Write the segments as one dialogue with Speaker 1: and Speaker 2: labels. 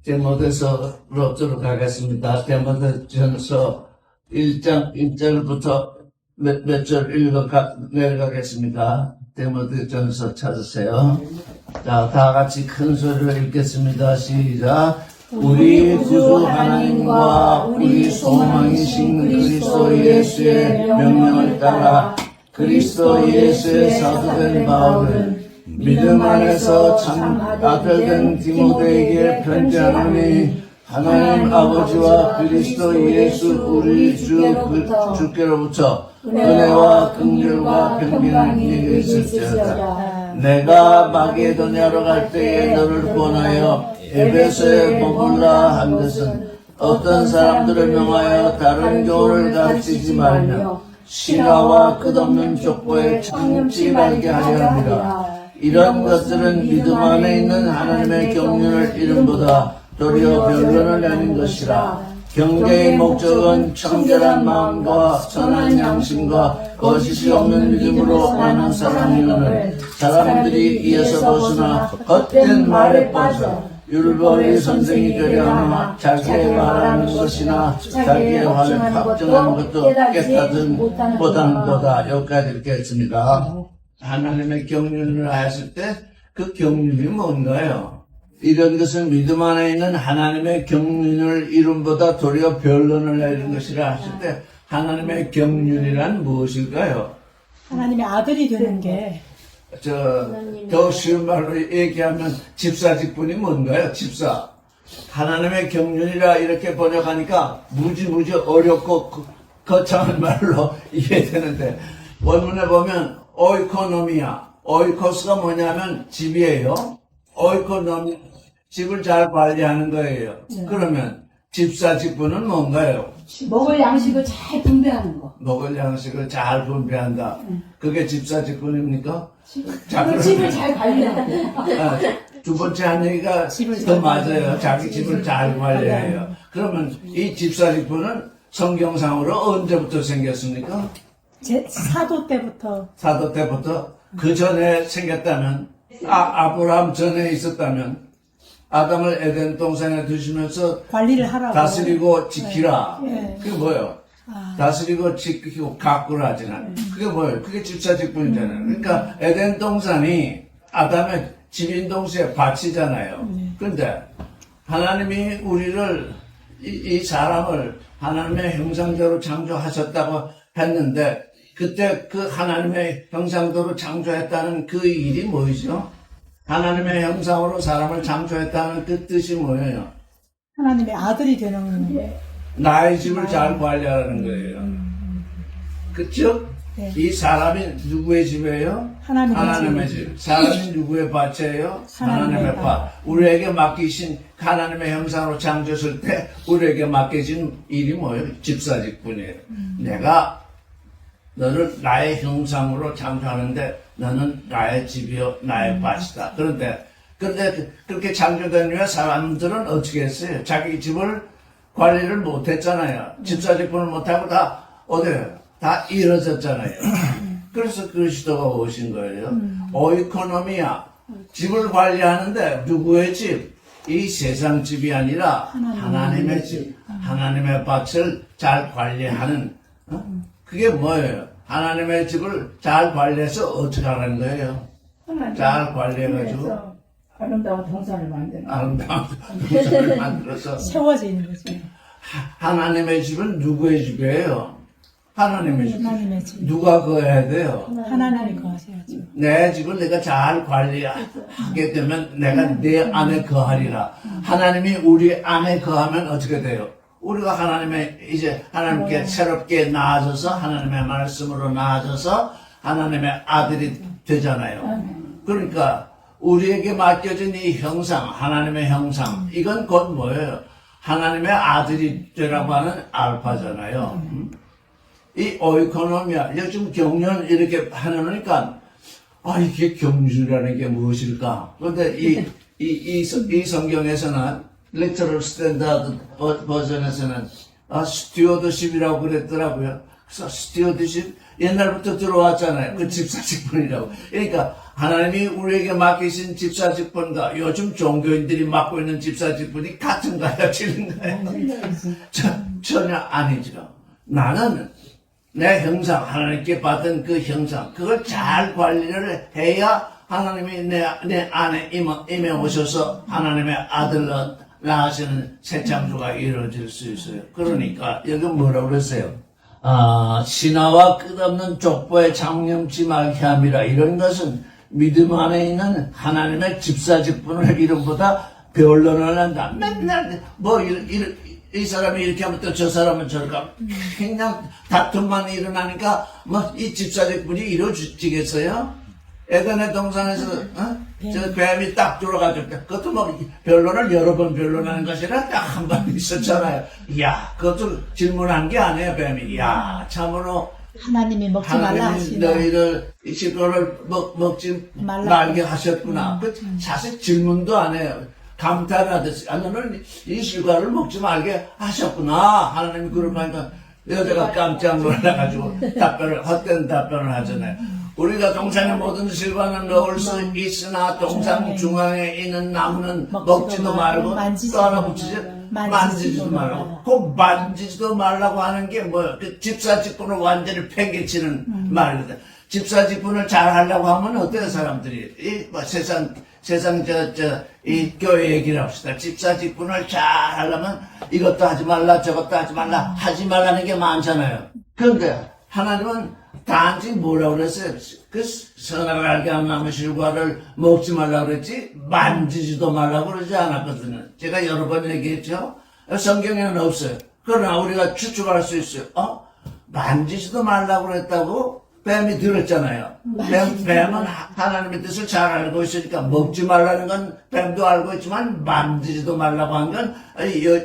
Speaker 1: 디모데서로 들어가겠습니다. 디모데전서 1장 1절부터 몇 절 내려가겠습니다. 디모데전서 찾으세요. 자, 다 같이 큰 소리로 읽겠습니다. 시작. 우리 구주 하나님과 우리 소망이신 그리스도 예수의 명령을 따라 그리스도 예수의 사도된 바울은 믿음 안에서 참 아들된 디모데에게 편지하노니 하나님 아버지와 그리스도 예수 우리 주께로부터 은혜와 긍휼과 평강이 네게 있을지어다. 내가 마게도냐로 갈 때에 너를 권하여 에베소에 머물라 한 것은 어떤 사람들을 명하여 다른 교훈을 가르치지 말며 신화와 끝없는 족보에 참지 말게 하려 합니다. 이런 것들은 믿음 안에 있는 하나님의 경륜을 이름보다 도리어 변론을 내는 것이라. 경계의 목적은 청결한 마음과 선한 양심과 거짓이 없는 믿음으로 많은 사랑이오늘 사람들이 이에서 벗어나 헛된 말에 빠져 율법의 선생이 되려 하나 자기의 말하는 것이나 자기의 말을 확정하는 것도 깨닫지 못하는도다. 여기까지 읽겠습니다. 하나님의 경륜을 하였을 때 그 경륜이 뭔가요? 이런 것은 믿음 안에 있는 하나님의 경륜을 이름보다 도리어 변론을 내리는 것이라 하실 때 하나님의 경륜이란 무엇일까요?
Speaker 2: 하나님의 아들이 되는 게
Speaker 1: 더 쉬운 말로 얘기하면 집사직분이 뭔가요? 집사. 하나님의 경륜이라 이렇게 번역하니까 무지 어렵고 거창한 말로 이해되는데 원문에 보면 오이코노미아. 오이코스가 뭐냐면 집이에요. 오이코노미, 집을 잘 관리하는 거예요. 그러면 집사 직분은 뭔가요?
Speaker 3: 먹을 양식을 잘 분배하는 거.
Speaker 1: 먹을 양식을 잘 분배한다. 그게 집사 직분입니까?
Speaker 3: 집을 잘 관리하는 거.
Speaker 1: 두 번째 한 얘기가 더 맞아요. 자기 집을 잘 관리해요. 그러면 이 집사 직분은 성경상으로 언제부터 생겼습니까?
Speaker 2: 사도 때부터.
Speaker 1: 사도 때부터 그 전에 생겼다면, 아브라함 전에 있었다면, 아담을 에덴 동산에 두시면서
Speaker 2: 관리를 하라고.
Speaker 1: 다스리고 지키라.
Speaker 2: 네.
Speaker 1: 그게 뭐예요? 다스리고 지키고 가꾸라 하잖아요. 그게 뭐예요? 그게 집사 직분이잖아요. 그러니까 에덴 동산이 아담의 집인 동시에 밭이잖아요. 그런데 하나님이 우리를, 이 사람을 하나님의 형상대로 창조하셨다고 했는데, 그때 그 하나님의 형상대로 창조했다는 그 일이 뭐죠? 하나님의 형상으로 사람을 창조했다는 그 뜻이 뭐예요?
Speaker 2: 하나님의 아들이 되는 게.
Speaker 1: 나의 집을 잘 관리하라는 거예요. 그쵸?
Speaker 2: 네.
Speaker 1: 이 사람이 누구의 집이에요?
Speaker 2: 하나님의
Speaker 1: 집. 사람이 누구의 밭이에요? 하나님의
Speaker 2: 밭.
Speaker 1: 밭. 우리에게 맡기신 하나님의 형상으로 창조했을 때 우리에게 맡겨진 일이 뭐예요? 집사직분이에요. 내가 너를 나의 형상으로 창조하는데 너는 나의 집이요 나의 밭이다. 그런데 그렇게 창조된 후에 사람들은 어떻게 했어요? 자기 집을 관리를 못했잖아요. 집사직분을 못하고 다 다 잃어졌잖아요. 그래서 그리스도가 오신 거예요. 오이코노미아, 집을 관리하는데 누구의 집? 이 세상 집이 아니라 하나님의 집, 하나님의 밭을 잘 관리하는. 그게 뭐예요? 하나님의 집을 잘 관리해서 어떻게 하는 거예요? 잘 관리해가지고
Speaker 3: 아름다운 동산을 만드는 거.
Speaker 1: 아름다운 동산을 만들어서
Speaker 2: 세워지는 거죠.
Speaker 1: 하나님의 집은 누구의 집이에요? 하나님의 집.
Speaker 2: 하나님의 집.
Speaker 1: 누가 거해야 돼요?
Speaker 2: 하나님이 거하셔야죠.
Speaker 1: 내 집을 내가 잘 관리하게 되면 내가 내 안에 거하리라. 하나님이 우리 안에 거하면 어떻게 돼요? 우리가 하나님께 새롭게 나아져서 하나님의 말씀으로 나아져서 하나님의 아들이 되잖아요. 그러니까 우리에게 맡겨진 이 형상, 하나님의 형상, 이건 곧 뭐예요? 하나님의 아들이 되라고 하는 알파잖아요. 이 오이코노미아, 요즘 경륜 이렇게 하려니까, 이게 경륜이라는 게 무엇일까? 그런데 이 성경에서는 리터럴 스탠다드 버전에서는 스튜어드십이라고 그랬더라고요. 그래서 스튜어드십 옛날부터 들어왔잖아요. 그 집사직분이라고. 그러니까 하나님이 우리에게 맡기신 집사직분과 요즘 종교인들이 맡고 있는 집사직분이 같은가요? 틀린가요? 전혀 아니죠. 나는 내 형상, 하나님께 받은 그 형상, 그걸 잘 관리를 해야 하나님이 내 안에 임해 오셔서 하나님의 아들로 낳으시는 새 창조가 이루어질 수 있어요. 그러니까 여기 뭐라고 그랬어요? 신화와 끝없는 족보에 장념치 말게 함이라. 이런 것은 믿음 안에 있는 하나님의 집사직분을 이름보다 변론을 한다. 맨날 이 사람이 이렇게 하면 또 저 사람은 저렇게 하면 그냥 다툼만 일어나니까 뭐 이 집사직분이 이루어지겠어요? 에덴의 동산에서 저 뱀이 딱 들어가지고 그것도 뭐 변론을 여러 번 변론하는 것이라 딱 한 번 있었잖아요. 이야, 그것도 질문한 게 아니에요, 뱀이. 이야, 참으로
Speaker 2: 하나님이 먹지 말라
Speaker 1: 하나님이
Speaker 2: 하시나.
Speaker 1: 너희를 이 식구를 먹지 말게 하셨구나. 그 사실 질문도 안 해요. 감탄하듯이, 너는 이 실과를 먹지 말게 하셨구나. 하나님이 그러니까 여자가 깜짝 놀라가지고 헛된 답변을 하잖아요. 우리가 동산의 모든 실과는 넣을 수 있으나 동산 중앙에 있는 나무는 먹지도 말고 또 하나 붙이지 만지지도 말고. 그 만지지도 말라고 하는 게 뭐야? 그 집사직분을 완전히 팽개치는 말이거든. 집사직분을 잘 하려고 하면 어때요, 사람들이? 세상 이 교회 얘기를 합시다. 집사직분을 잘 하려면 이것도 하지 말라, 저것도 하지 말라, 하지 말라는 게 많잖아요. 그런데 하나님은 단지 뭐라고 그랬어요? 그 선악을 알게 하는 나무 실과를 먹지 말라고 그랬지, 만지지도 말라고 그러지 않았거든요. 제가 여러 번 얘기했죠? 성경에는 없어요. 그러나 우리가 추측할 수 있어요. 만지지도 말라고 그랬다고? 뱀이 들었잖아요. 뱀은 하나님의 뜻을 잘 알고 있으니까 먹지 말라는 건 뱀도 알고 있지만 만지지도 말라고 한 건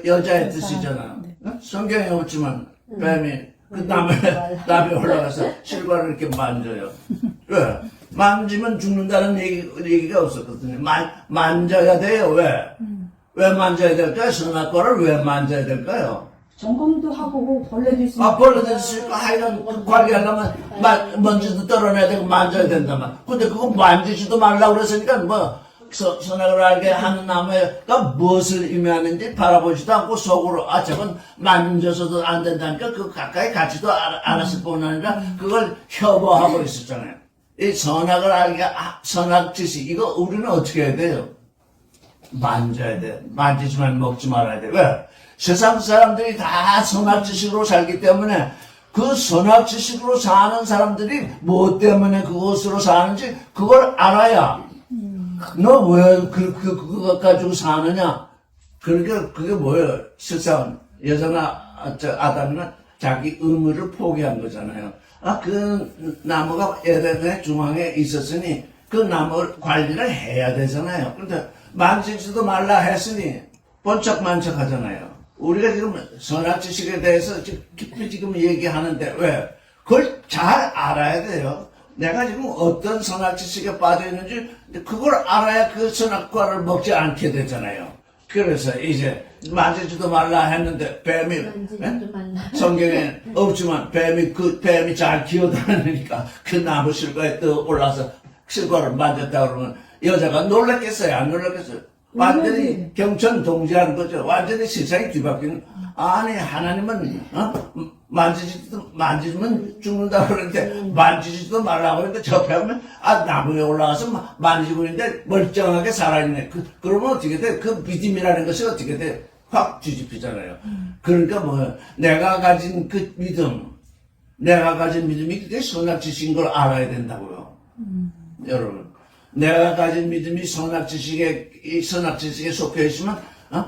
Speaker 1: 여자의 뜻이잖아요. 성경에 없지만 뱀이 그 남에 올라가서 실과를 이렇게 만져요. 왜? 만지면 죽는다는 얘기가 없었거든요. 만져야 돼요. 왜 만져야 될까요? 선악과를 왜 만져야 될까요?
Speaker 3: 점검도 하고 벌레도 있으니까.
Speaker 1: 벌레도 있으니까 하여간 관리하려면 먼지도 떨어내야 되고 만져야 된다만. 근데 그거 만지지도 말라고 그랬으니까 뭐 선악을 알게 하는 나무가 무엇을 의미하는지 바라보지도 않고 속으로 저건 만져서도 안 된다니까 그거 가까이 가지도 않았을 뿐 아니라 그걸 협오하고 있었잖아요. 이 선악을 알게 선악 지식 이거 우리는 어떻게 해야 돼요? 만져야 돼. 만지지만 먹지 말아야 돼. 왜? 세상 사람들이 다 선악 지식으로 살기 때문에 그 선악 지식으로 사는 사람들이 뭐 때문에 그것으로 사는지 그걸 알아야 너 왜 그거 가지고 사느냐? 그러니까 그게 뭐예요? 실상 여자나 아담이나 자기 의무를 포기한 거잖아요. 그 나무가 에덴의 중앙에 있었으니 그 나무 관리를 해야 되잖아요. 그런데 만지지도 말라 했으니 번쩍만쩍 하잖아요. 우리가 지금 선악 지식에 대해서 깊이 지금 얘기하는데 왜? 그걸 잘 알아야 돼요. 내가 지금 어떤 선악 지식에 빠져 있는지 그걸 알아야 그 선악과를 먹지 않게 되잖아요. 그래서 이제 만지지도 말라 했는데 뱀이 성경에 없지만 뱀이 잘 기어다니니까 그 나무 실과에 떠 올라서 실과를 만졌다 그러면 여자가 놀랐겠어요? 안 놀랐겠어요? 완전히 경천동지하는 거죠. 완전히 세상이 뒤바뀌는. 아니 하나님은 만지면 죽는다고 그러는데 만지지도 말라고 그러는데 저 뱀은 나무에 올라가서 만지고 있는데 멀쩡하게 살아있네. 그러면 어떻게 돼? 그 믿음이라는 것이 어떻게 돼? 확 뒤집히잖아요. 그러니까 내가 가진 그 믿음이 그게 선악 지식인 걸 알아야 된다고요. 여러분. 내가 가진 믿음이 선악 지식에 속해 있으면,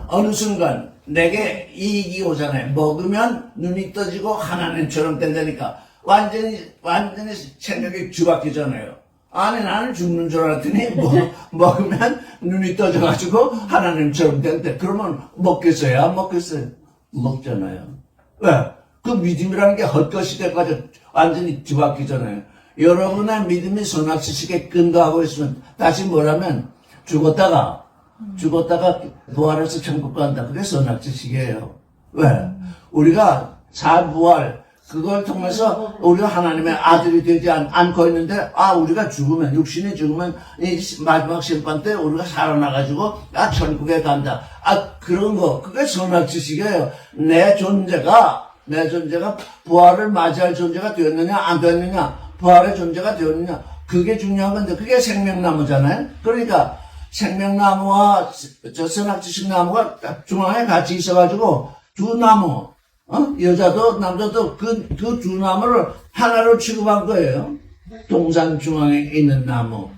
Speaker 1: 어느 순간 내게 이익이 오잖아요. 먹으면 눈이 떠지고 하나님처럼 된다니까. 완전히 생각이 뒤바뀌잖아요. 아니, 나는 죽는 줄 알았더니, 먹으면 눈이 떠져가지고 하나님처럼 된대. 그러면 먹겠어요? 안 먹겠어요? 먹잖아요. 왜? 그 믿음이라는 게 헛것이 돼가지고 완전히 뒤바뀌잖아요. 여러분의 믿음이 선악 지식에 근거하고 있으면 다시 뭐라면 죽었다가 부활해서 천국 간다. 그게 선악 지식이에요. 왜? 우리가 부활 그걸 통해서 우리가 하나님의 아들이 되지 않고 있는데, 우리가 죽으면, 육신이 죽으면, 이 마지막 심판 때 우리가 살아나가지고, 천국에 간다. 그런 거, 그게 선악지식이에요. 내 존재가 부활을 맞이할 존재가 되었느냐, 안 되었느냐, 부활의 존재가 되었느냐, 그게 중요한 건데, 그게 생명나무잖아요. 그러니까, 생명나무와 선악지식 나무가 중앙에 같이 있어가지고, 두 나무, 여자도 남자도 그 두 나무를 하나로 취급한 거예요. 동산 중앙에 있는 나무.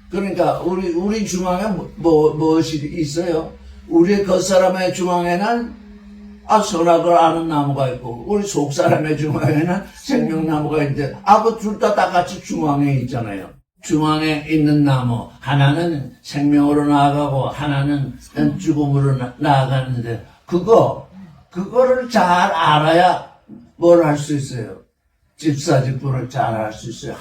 Speaker 1: 그러니까 우리 중앙에 무엇이 있어요? 우리 겉사람의 중앙에는 선악을 아는 나무가 있고, 우리 속사람의 중앙에는 생명나무가 있는데, 그 둘 다 같이 중앙에 있잖아요. 중앙에 있는 나무, 하나는 생명으로 나아가고, 하나는 죽음으로 나아가는데, 그거를 잘 알아야 뭘 할 수 있어요. 집사직분을 잘 할 수 있어요.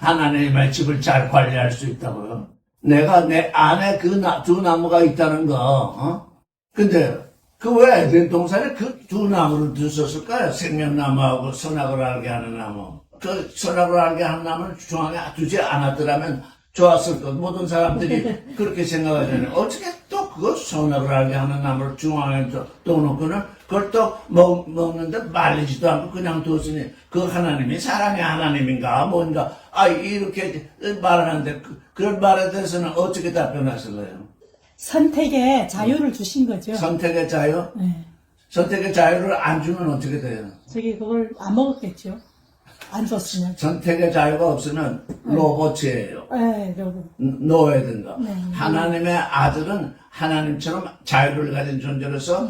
Speaker 1: 하나님의 집을 잘 관리할 수 있다고요. 내가 내 안에 두 나무가 있다는 거, 근데, 왜 에덴 동산에 그 두 나무를 두셨을까요? 생명나무하고 선악을 알게 하는 나무. 그 선악을 알게 하는 나무를 중앙에 두지 않았더라면 좋았을 것. 모든 사람들이 그렇게 생각하잖아요. 어떻게 또 그거 선악을 알게 하는 나무를 중앙에 또 놓고는 그걸 또 먹는데 말리지도 않고 그냥 뒀으니 그 하나님이 사랑의 하나님인가 뭔가 이렇게 말하는데 그런 말에 대해서는 어떻게 답변하실 거예요?
Speaker 2: 선택의 자유를 주신 거죠.
Speaker 1: 선택의 자유?
Speaker 2: 네.
Speaker 1: 선택의 자유를 안 주면 어떻게 돼요?
Speaker 2: 그걸 안 먹었겠죠. 안 줬으면.
Speaker 1: 선택의 자유가 없으면 로봇이에요.
Speaker 2: 네, 여보.
Speaker 1: 노예든가.
Speaker 2: 네.
Speaker 1: 하나님의 아들은 하나님처럼 자유를 가진 존재로서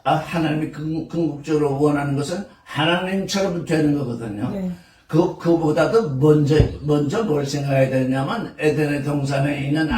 Speaker 1: 하나님이 궁극적으로 원하는 것은 하나님처럼 되는 거거든요.
Speaker 2: 네.
Speaker 1: 그보다도 먼저 뭘 생각해야 되냐면 에덴의 동산에 있는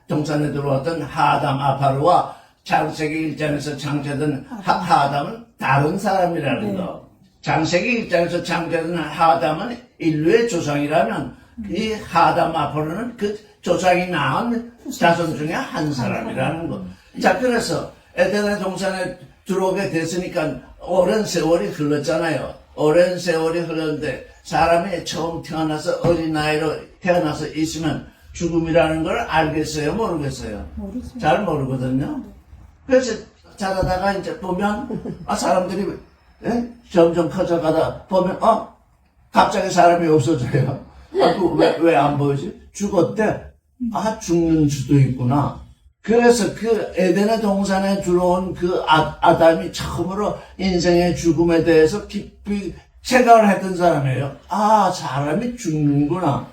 Speaker 1: 동산에 들어왔던 하담 아파르와 창세기 1장에서 창조된 하담은 다른 사람이라는 거. 창세기 1장에서 창조된 하담은 인류의 조상이라면 이 하담 아파르는 그 조상이 낳은 자손 중에 한 사람이라는 거. 자, 그래서 에덴의 동산에 들어오게 됐으니까 오랜 세월이 흘렀잖아요. 오랜 세월이 흘렀는데 사람이 처음 태어나서 어린 나이로 태어나서 있으면 죽음이라는 걸 알겠어요? 모르겠어요?
Speaker 2: 모르죠.
Speaker 1: 잘 모르거든요. 그래서 자라다가 이제 보면 사람들이 점점 커져가다 보면 갑자기 사람이 없어져요. 왜 안 보이지? 죽었대. 죽는 수도 있구나. 그래서 그 에덴의 동산에 들어온 그 아담이 처음으로 인생의 죽음에 대해서 깊이 생각을 했던 사람이에요. 사람이 죽는구나.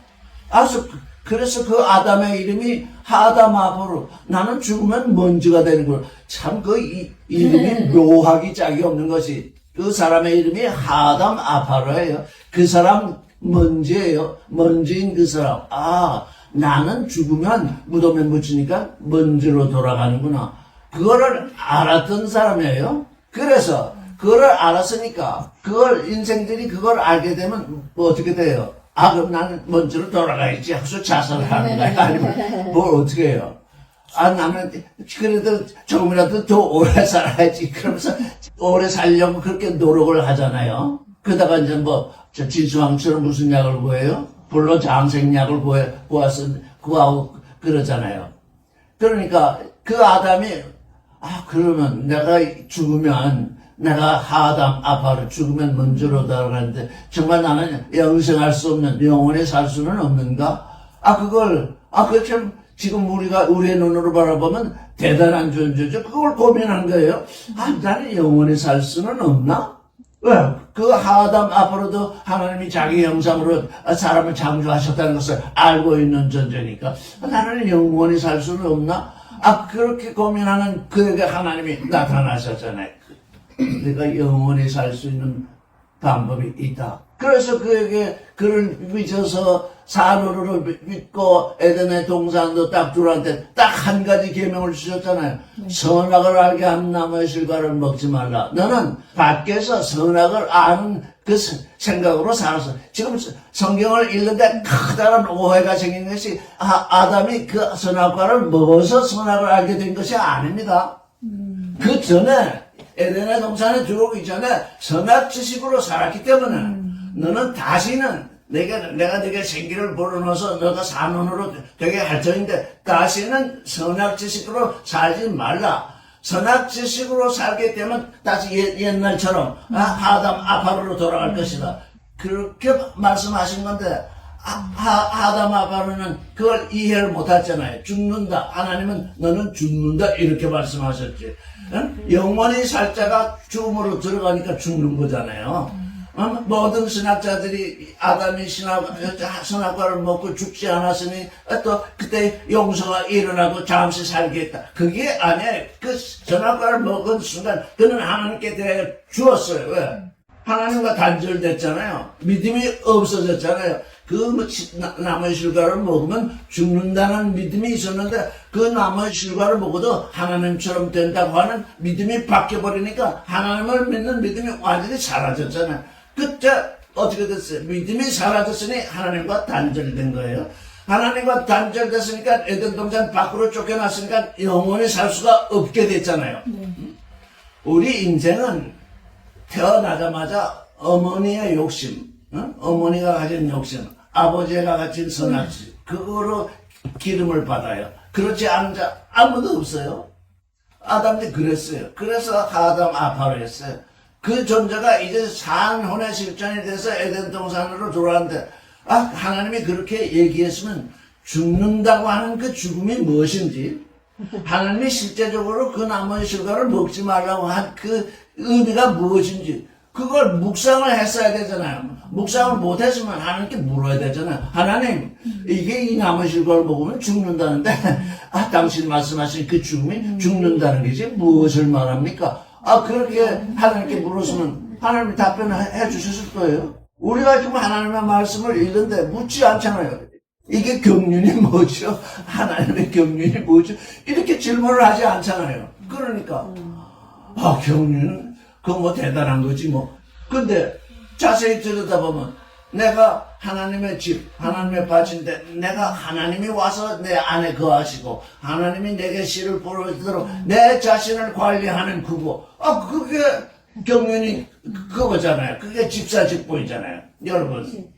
Speaker 1: 그래서 그 아담의 이름이 하담 아파르. 나는 죽으면 먼지가 되는구나. 참 그 이름이 묘하기 짝이 없는 것이 그 사람의 이름이 하담 아파르예요. 그 사람 먼지예요. 먼지인 그 사람. 나는 죽으면 무덤에 묻히니까 먼지로 돌아가는구나. 그거를 알았던 사람이에요. 그래서 그거를 알았으니까 인생들이 그걸 알게 되면 어떻게 돼요? 그럼 나는 먼지로 돌아가야지 하고서 자살을 하는 거야. 아니면 뭘 어떻게 해요? 나는 그래도 조금이라도 더 오래 살아야지. 그러면서 오래 살려고 그렇게 노력을 하잖아요. 그러다가 이제 진수왕처럼 무슨 약을 구해요? 불로 장생약을 구하고 그러잖아요. 그러니까 그 아담이 그러면 내가 죽으면 내가 하담 아파르 죽으면 먼저로 돌아가는데 정말 나는 영생할 수 없는 영원히 살 수는 없는가? 그렇게 지금 우리의 눈으로 바라보면 대단한 존재죠. 그걸 고민한 거예요. 나는 영원히 살 수는 없나? 왜? 그 하담 아파르도 하나님이 자기 형상으로 사람을 창조하셨다는 것을 알고 있는 존재니까 나는 영원히 살 수는 없나? 그렇게 고민하는 그에게 하나님이 나타나셨잖아요. 내가 영원히 살 수 있는 방법이 있다. 그래서 그를 믿어서 사로를 믿고 에덴의 동산도 딱 둘한테 딱 한 가지 계명을 주셨잖아요. 선악을 알게 하는 나무의 실과를 먹지 말라. 너는 밖에서 선악을 아는 그 생각으로 살았어. 지금 성경을 읽는데 커다란 오해가 생긴 것이 아담이 그 선악과를 먹어서 선악을 알게 된 것이 아닙니다. 그 전에 에덴의 동산에 들어오기 전에 선악 지식으로 살았기 때문에 너는 다시는 내가 네게 생기를 불어넣어서 너가 산원으로 되게 할 터인데 다시는 선악 지식으로 살지 말라. 선악 지식으로 살게 되면 다시 옛날처럼 아담 아파로로 돌아갈 것이다. 그렇게 말씀하신 건데 아담 아파로는 그걸 이해를 못했잖아요. 죽는다. 하나님은 너는 죽는다 이렇게 말씀하셨지. 응? 영원히 살 자가 죽음으로 들어가니까 죽는 거잖아요. 모든 신학자들이 아담이 선악과를 먹고 죽지 않았으니 또 그때 용서가 일어나고 잠시 살겠다. 그게 아니에요. 그 선악과를 먹은 순간 그는 하나님께 대해 주었어요. 왜? 하나님과 단절됐잖아요. 믿음이 없어졌잖아요. 그 나무의 실과를 먹으면 죽는다는 믿음이 있었는데 그 나무의 실과를 먹어도 하나님처럼 된다고 하는 믿음이 바뀌어버리니까 하나님을 믿는 믿음이 완전히 사라졌잖아요. 그때 어떻게 됐어요? 믿음이 사라졌으니 하나님과 단절된 거예요. 하나님과 단절됐으니까 에덴 동산 밖으로 쫓겨났으니까 영원히 살 수가 없게 됐잖아요. 우리 인생은 태어나자마자 어머니의 욕심, 어머니가 가진 욕심, 아버지가 가진 선악지, 그거로 기름을 받아요. 그렇지 않은 자 아무도 없어요. 아담이 그랬어요. 그래서 아담 아파로 했어요. 그 존재가 이제 산혼의 실전이 돼서 에덴 동산으로 돌아왔는데 하나님이 그렇게 얘기했으면 죽는다고 하는 그 죽음이 무엇인지 하나님이 실제적으로 그 나무의 실과를 먹지 말라고 한 그 의미가 무엇인지 그걸 묵상을 했어야 되잖아요. 묵상을 못했으면 하나님께 물어야 되잖아요. 하나님 이게 이 나무의 실과를 먹으면 죽는다는데 당신 말씀하신 그 죽음이 죽는다는 것이 무엇을 말합니까? 그렇게 하나님께 물었으면 하나님이 답변해 주셨을 거예요. 우리가 지금 하나님의 말씀을 읽는데 묻지 않잖아요. 이게 경륜이 뭐죠? 하나님의 경륜이 뭐죠? 이렇게 질문을 하지 않잖아요. 그러니까 경륜은 그거 뭐 대단한 거지 뭐. 근데 자세히 들여다보면 내가 하나님의 집, 하나님의 밭인데 내가 하나님이 와서 내 안에 거하시고 하나님이 내게 씨를 뿌려주도록 내 자신을 관리하는 그거. 그게 경륜이 그거잖아요. 그게 집사직보이잖아요. 여러분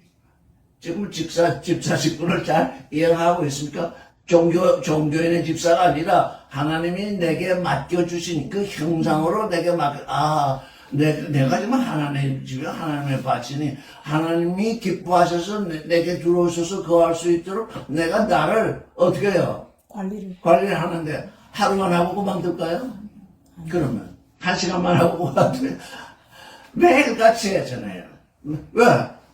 Speaker 1: 지금 집사직보를 잘 이해하고 있습니까? 종교인의 집사가 아니라 하나님이 내게 맡겨주신 그 형상으로 내게 내가 지금 하나님의 집에 하나님의 밭이니 하나님이 기뻐하셔서 내게 들어오셔서 거할 수 있도록 내가 나를 어떻게 해요? 관리를 하는데 하루만 하고 그만둘까요? 그러면 1시간만 하고 그만둘 매일같이 하잖아요. 왜?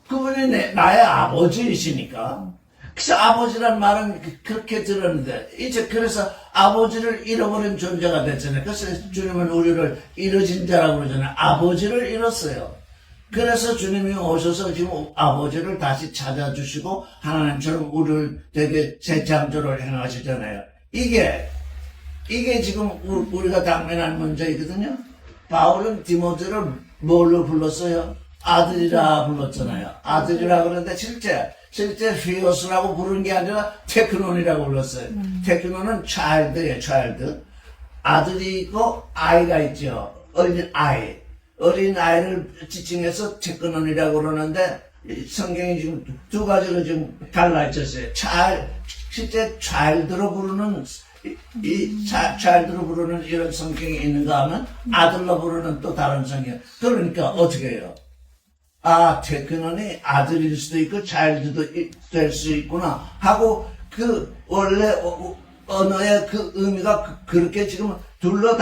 Speaker 1: 그분이 나의 아버지이시니까. 그래서 아버지란 말은 그렇게 들었는데 이제 그래서 아버지를 잃어버린 존재가 됐잖아요. 그래서 주님은 우리를 잃어진 자라고 그러잖아요. 아버지를 잃었어요. 그래서 주님이 오셔서 지금 아버지를 다시 찾아주시고 하나님처럼 우리를 되게 새 창조를 행하시잖아요. 이게 지금 우리가 당면한 문제이거든요. 바울은 디모데를 뭘로 불렀어요? 아들이라 불렀잖아요. 아들이라 그러는데 실제 휘어스라고 부르는 게 아니라 테크논이라고 불렀어요. 테크논은 child예요, child. 아들이 있고 아이가 있죠. 어린 아이. 어린 아이를 지칭해서 테크논이라고 그러는데 성경이 지금 두 가지로 지금 갈라졌어요. 실제 child로 부르는 child로 부르는 이런 성경이 있는가 하면 아들로 부르는 또 다른 성경. 그러니까 어떻게 해요? 테크논이 아들일 수도 있고 차일드도 될 수 있구나 하고 그 원래 언어의 그 의미가 그렇게 지금 둘러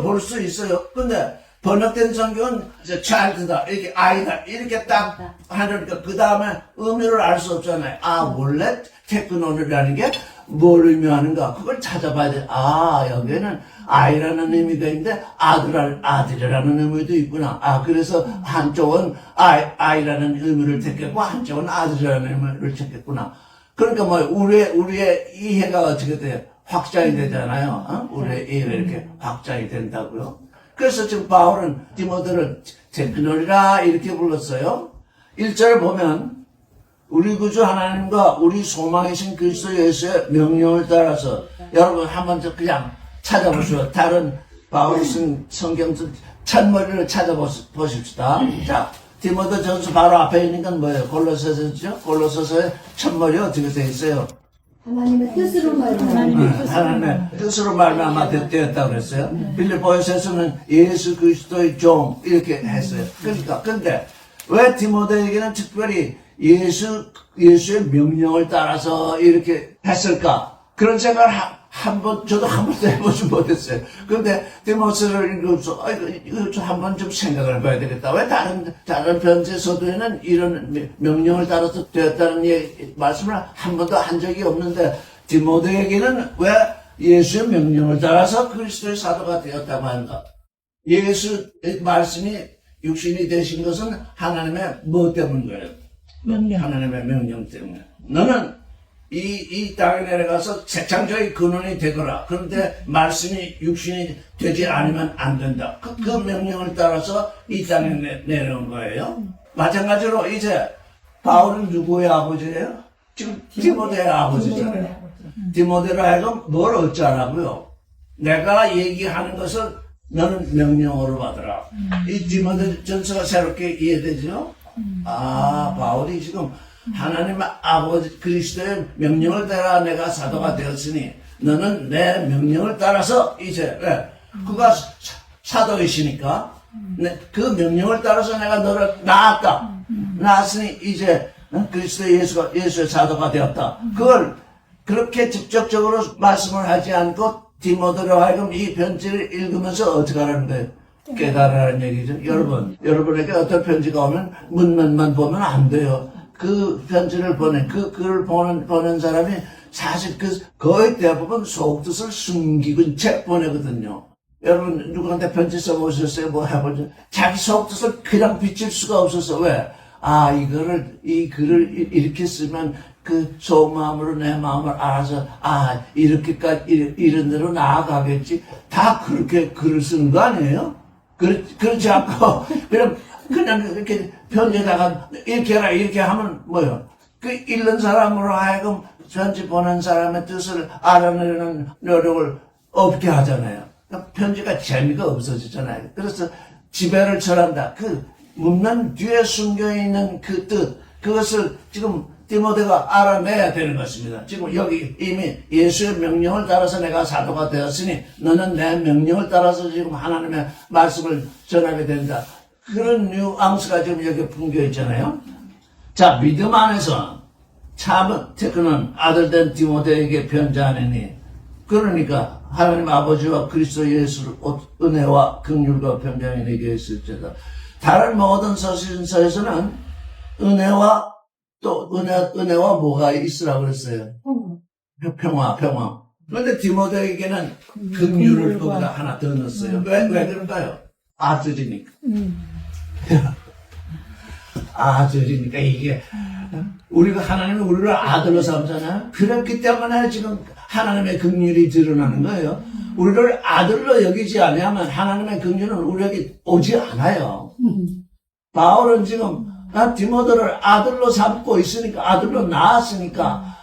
Speaker 1: 볼 수 있어요. 근데 번역된 성경은 child다 이렇게 아이다 이렇게 딱 하니까 그 다음에 의미를 알 수 없잖아요. 원래 테크논이라는 게 뭘 의미하는가 그걸 찾아봐야 돼. 여기에는 아이라는 의미가 있는데 아들이라는 의미도 있구나. 그래서 한쪽은 아이라는 의미를 택했고 한쪽은 아들이라는 의미를 택했구나. 그러니까 우리의 이해가 어떻게 돼요? 확장이 되잖아요. 우리의 이해가 이렇게 확장이 된다고요. 그래서 지금 바울은 디모데를 테크논이라 이렇게 불렀어요. 1절을 보면 우리 구주 하나님과 우리 소망이신 그리스도 예수의 명령을 따라서 여러분 한번 그냥 찾아보시오. 다른 바울이 쓴 성경 첫머리를 찾아보십시다. 자, 디모데 전서 바로 앞에 있는 건 뭐예요? 골로새서죠? 골로새서의 첫머리 어떻게 되어 있어요?
Speaker 3: 하나님의 뜻으로
Speaker 1: 하나님의 뜻으로 말미암아 되었다고 그랬어요. 빌립보서에서는 예수 그리스도의 종 이렇게 했어요. 그러니까 근데 왜 디모데에게는 특별히 예수의 명령을 따라서 이렇게 했을까? 그런 생각을 저도 한 번도 해보지 못했어요. 근데 디모데를 읽으면서 이거 한번 좀 생각을 해봐야 되겠다. 왜 다른 편지 서두에는 이런 명령을 따라서 되었다는 말씀을 한 번도 한 적이 없는데 디모데에게는 왜 예수의 명령을 따라서 그리스도의 사도가 되었다고 하는가? 예수의 말씀이 육신이 되신 것은 하나님의 뭐 때문인가요?
Speaker 2: 명령.
Speaker 1: 하나님의 명령 때문에. 너는 이 땅에 내려가서 재창조의 근원이 되거라. 그런데 말씀이 육신이 되지 않으면 안 된다. 그 명령을 따라서 이 땅에 내려온 거예요. 마찬가지로 이제 바울은 누구의 아버지예요? 지금 디모데의 아버지잖아요. 디모데로 하여금 뭘 어쩌라고요? 내가 얘기하는 것을 너는 명령으로 받으라. 이 디모데 전서가 새롭게 이해되죠? 바울이 지금 하나님 아버지 그리스도의 명령을 따라 내가 사도가 되었으니 너는 내 명령을 따라서 이제 그가 사도이시니까 그 명령을 따라서 내가 너를 낳았으니 이제 그리스도 예수의 사도가 되었다. 그걸 그렇게 직접적으로 말씀을 하지 않고 디모데로 하여금 이 편지를 읽으면서 어떻게 하라는 거예요? 깨달으라는 얘기죠. 여러분에게 어떤 편지가 오면 문면만 보면 안 돼요. 그 편지를 보낸, 그 글을 보낸 사람이 사실 거의 대부분 속뜻을 숨기고 채 보내거든요. 여러분, 누구한테 편지 써보셨어요? 뭐 해보죠? 자기 속뜻을 그냥 비칠 수가 없어서 왜? 이 글을 이렇게 쓰면 그 속마음으로 내 마음을 알아서, 이렇게까지, 이런 대로 나아가겠지. 다 그렇게 글을 쓰는 거 아니에요? 그렇지 않고, 그냥 이렇게 편지에다가 이렇게 해라, 이렇게 하면 뭐요? 그 읽는 사람으로 하여금 편지 보낸 사람의 뜻을 알아내는 노력을 없게 하잖아요. 그러니까 편지가 재미가 없어지잖아요. 그래서 지배를 절한다. 그 문면 뒤에 숨겨있는 그 뜻, 그것을 지금 디모데가 알아내야 되는 것입니다. 지금 여기 이미 예수의 명령을 따라서 내가 사도가 되었으니 너는 내 명령을 따라서 지금 하나님의 말씀을 전하게 된다. 그런 뉘앙스가 지금 여기 풍겨 있잖아요. 자, 믿음 안에서 참은 테크는 아들된 디모데에게 편지하느니 그러니까 하나님 아버지와 그리스도 예수를 은혜와 긍휼과 평강이 내게 있을지어다. 다른 모든 서신서에서는 은혜와 또 은혜와 뭐가 있으라고 그랬어요? 평화. 그런데 디모데에게는 긍휼을 거기다 하나 더 넣었어요. 왜 그런가요? 아들이니까. 아들이니까 이게 우리가 하나님이 우리를 아들로 삼잖아요. 그렇기 때문에 지금 하나님의 긍휼이 드러나는 거예요. 우리를 아들로 여기지 않으면 하나님의 긍휼은 우리에게 오지 않아요. 바울은 지금 디모데를 아들로 삼고 있으니까, 아들로 낳았으니까,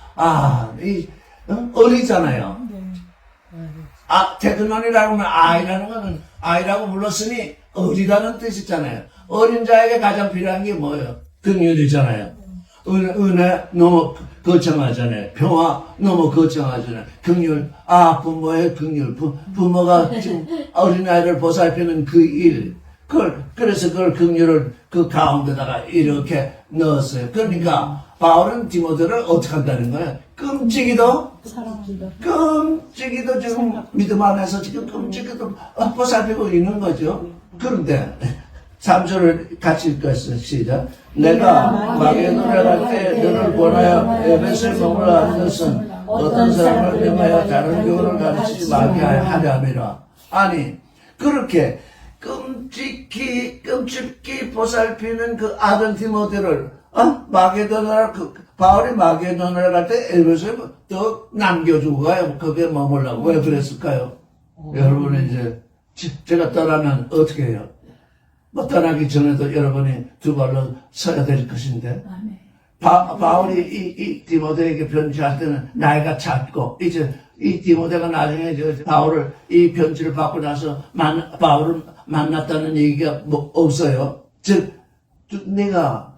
Speaker 1: 어리잖아요. 테크논이라고 하면 아이라는 거는, 아이라고 불렀으니 어리다는 뜻이잖아요. 어린 자에게 가장 필요한 게 뭐예요? 긍휼이잖아요. 은혜 너무 거창하잖아요. 평화 너무 거창하잖아요. 긍휼, 부모의 긍휼, 부모가 지금 어린아이를 보살피는 그 일, 그래서 그걸 긍휼을 그 가운데다가 이렇게 넣었어요. 그러니까 바울은 디모데를 어떻게 한다는 거예요? 끔찍이도 지금 믿음 안에서 지금 끔찍이도 보살피고 있는 거죠. 그런데 3절을 같이 읽겠습니다. 시작. 내가 마게도냐 갈 때 너를 보내어 에베소에 머물러 앉은 것은 어떤 사람을 명하여 다른 교훈을 가르치지 말게 하려 함이라. 아니 그렇게 끔찍히 보살피는 그 아들 디모데를 마게도냐 바울이 마게도냐 갈 때 에베소에 또 남겨주고 가요. 거기에 머물라고. 왜 그랬을까요? 여러분이 이제 제가 떠나면 어떻게 해요? 떠나기 전에도 여러분이 두 발로 서야 될 것인데 바울이 이 디모데에게 편지할 때는 나이가 찼고 이제 이 디모데가 나중에 바울을 이 편지를 받고 나서 바울을 만났다는 얘기가 뭐 없어요. 즉 내가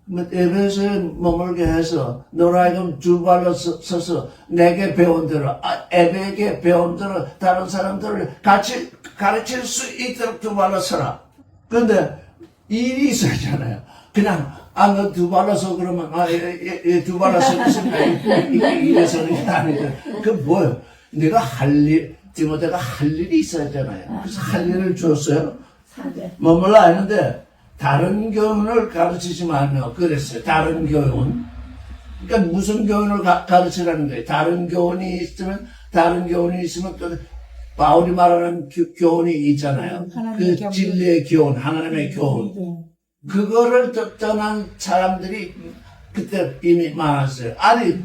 Speaker 1: 에베소에 머물게 해서 너로 하여금 두 발로 서서 내게 배운 대로 에베에게 배운 대로 다른 사람들을 같이 가르칠 수 있도록 두 발로 서라. 그런데 일이 있어야잖아요. 그냥 너 두 발로 서 그러면 두 발로 서 있으니까 이래서는 게 아니죠. 그 뭐예요? 내가 디모데가 할 일이 있어야잖아요. 그래서 할 일을 줬어요. 머물러 했는데 다른 교훈을 가르치지 말며 그랬어요. 다른 교훈. 그러니까 무슨 교훈을 가르치라는 거예요. 다른 교훈이 있으면 또 바울이 말하는 교훈이 있잖아요. 그 진리의 교훈, 하나님의 교훈. 그거를 떠난 사람들이 그때 이미 많았어요. 아니,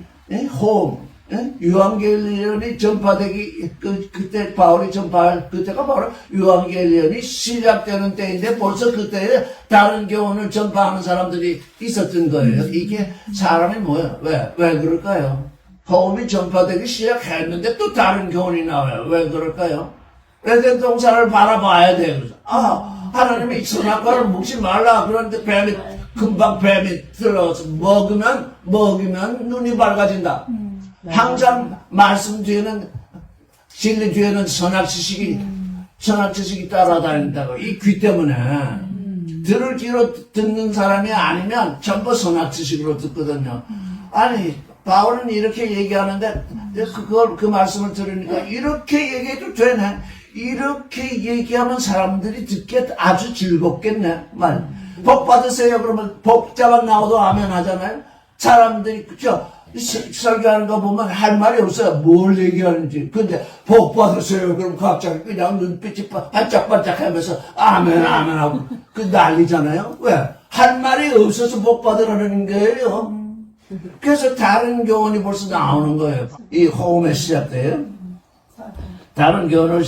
Speaker 1: 유한겔리온이 전파되기, 그때 바울이 전파할, 그때가 바로 유한겔리온이 시작되는 때인데 벌써 그때에 다른 교훈을 전파하는 사람들이 있었던 거예요. 이게 사람이 뭐예요? 왜 그럴까요? 복음이 전파되기 시작했는데 또 다른 교훈이 나와요. 왜 그럴까요? 에덴 동산을 바라봐야 돼요. 그래서, 하나님이 선악과를 먹지 말라. 그런데 금방 뱀이 들어가서 먹으면 눈이 밝아진다. 항상 말씀 뒤에는, 진리 뒤에는 선악 지식이 따라다닌다고. 이 귀 때문에. 들을 귀로 듣는 사람이 아니면 전부 선악 지식으로 듣거든요. 아니, 바울은 이렇게 얘기하는데, 그 말씀을 들으니까 이렇게 얘기해도 되네. 이렇게 얘기하면 사람들이 듣기 아주 즐겁겠네. 복 받으세요. 그러면 복자만 나와도 아멘 하잖아요. 사람들이, 그죠? 설교하는 거 보면 할 말이 없어요. 뭘 얘기하는지. 근데 복 받으세요. 그럼 갑자기 그냥 눈빛이 반짝반짝 하면서 아멘 하고 그 난리잖아요. 왜? 할 말이 없어서 복 받으라는 거예요. 그래서 다른 교훈이 벌써 나오는 거예요. 이 호흡의 시작돼요. 다른 교훈을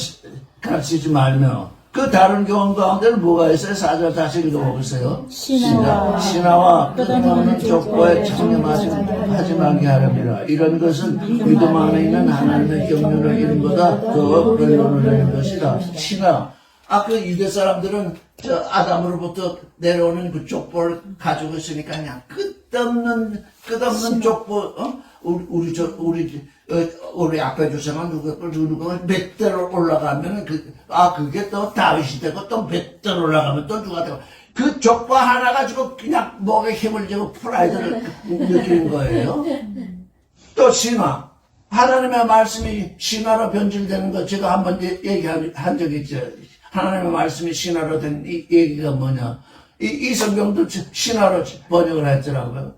Speaker 1: 가르치지 말며 그 다른 교훈 가운데는 뭐가 있어요? 4절 다시 읽어보세요. 신하와 끝없는 족보에 참여하지 말게 하렵니다. 이런 것은 믿음 안에 있는 하나님의 경륜을 이룬 것보다 더 변론을 내는 것이다. 신하. 그 유대 사람들은 아담으로부터 내려오는 그 족보를 가지고 있으니까 그냥 끝없는 족보, 우리 앞에 주장한 누구가 몇 대로 올라가면 그게 또 다윗이 되고 또 몇 대로 올라가면 또 누가 되고 그 족보 하나 가지고 그냥 목에 힘을 주고 프라이드를 느끼는 거예요. 또 신화. 하나님의 말씀이 신화로 변질되는 거 제가 한번 얘기한 적이 있죠. 하나님의 말씀이 신화로 된 이 얘기가 뭐냐. 이 성경도 신화로 번역을 했더라고요.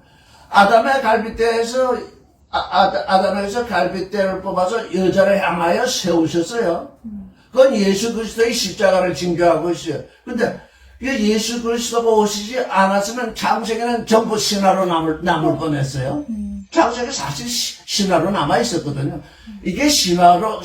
Speaker 1: 아담의 갈빗대에서 아담에서 갈빗대를 뽑아서 여자를 향하여 세우셨어요. 그건 예수 그리스도의 십자가를 징조하고 있어요. 근데 예수 그리스도가 오시지 않았으면 창세기는 전부 신화로 남을 뻔했어요. 창세기 사실 신화로 남아 있었거든요. 이게 신화로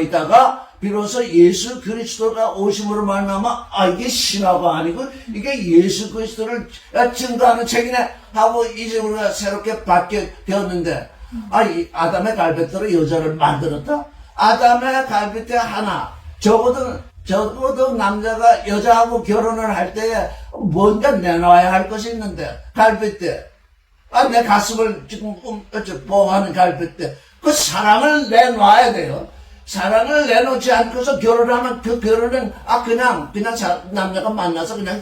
Speaker 1: 있다가 비로소 예수 그리스도가 오심으로 말미암아 이게 신화가 아니고 이게 예수 그리스도를 증거하는 책이네 하고 이제 우리가 새롭게 받게 되었는데 이 아담의 갈빗대로 여자를 만들었다. 아담의 갈빗대 하나 적어도 남자가 여자하고 결혼을 할 때에 뭔가 내놔야 할 것이 있는데 갈빗대 내 가슴을 지금 보호하는 갈빗대 그 사랑을 내놔야 돼요. 사랑을 내놓지 않고서 결혼하면 그 결혼은 그냥 남자가 만나서 그냥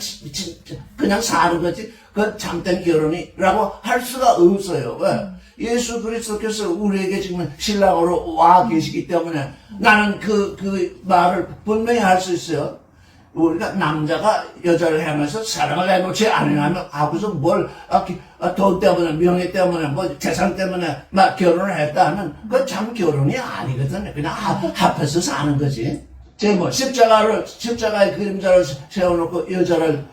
Speaker 1: 사는 거지. 그건 참된 결혼이라고 할 수가 없어요. 왜? 예수 그리스도께서 우리에게 지금 신랑으로 와 계시기 때문에 나는 그 말을 분명히 할 수 있어요. 우리가 남자가 여자를 향해서 사랑을 내놓지 않으면 하고서 돈 때문에 명예 때문에 재산 때문에 막 결혼을 했다 하면 그건 참 결혼이 아니거든요. 그냥 합해서 사는 거지. 십자가의 그림자를 세워놓고 여자를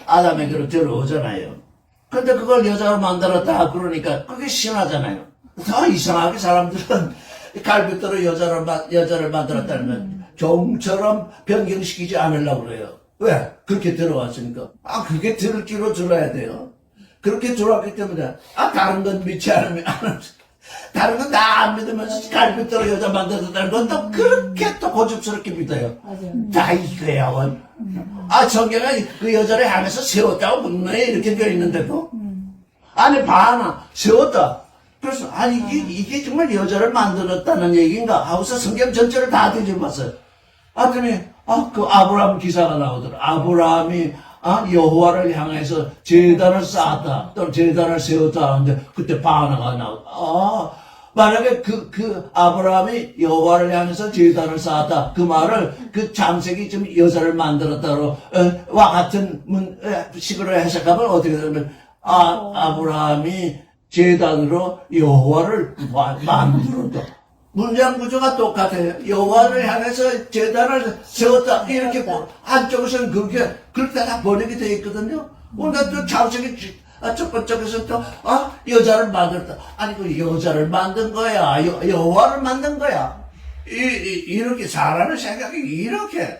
Speaker 1: 아담에게로 데려오잖아요. 근데 그걸 여자로 만들었다 그러니까 그게 신하잖아요. 더 이상하게 사람들은 갈빗대로 여자를 만들었다는 건 종처럼 변경시키지 않으려고 그래요. 왜? 그렇게 들어왔으니까. 그게 들을 귀로 들어야 돼요. 그렇게 들어왔기 때문에, 다른 건 믿지 않으면, 다른 건 다 안 믿으면서 갈비뼈로 여자 만들었다는 건 또 그렇게 또 고집스럽게 믿어요.
Speaker 3: 맞아요.
Speaker 1: 다 이거야, 원. 성경에 그 여자를 향해서 세웠다고 분명히 이렇게 되어 있는데도. 아니, 봐나, 세웠다. 그래서, 아니, 이게 정말 여자를 만들었다는 얘기인가? 하고서 성경 전체를 다 뒤집었어요. 하더니, 그 아브라함 기사가 나오더라. 아브라함이, 여호와를 향해서 제단을 쌓았다. 또는 제단을 세웠다 하는데, 그때 바나가 나오다. 만약에 그 아브라함이 여호와를 향해서 제단을 쌓았다. 그 말을 그 장색이 좀 여자를 만들었다로, 와 같은 식으로 해석하면 어떻게 되냐면, 아브라함이 제단으로 여호와를 만들었다. 문장 구조가 똑같아요. 여호와를 향해서 제단을 세웠다. 이렇게 한쪽에서는 그렇게 다 번역이 되어 있거든요. 뭔가 또 장색이 첫 번째에서 또 여자를 만들었다. 아니 그 여자를 만든 거야. 여호와를 만든 거야. 이렇게 사람의 생각이 이렇게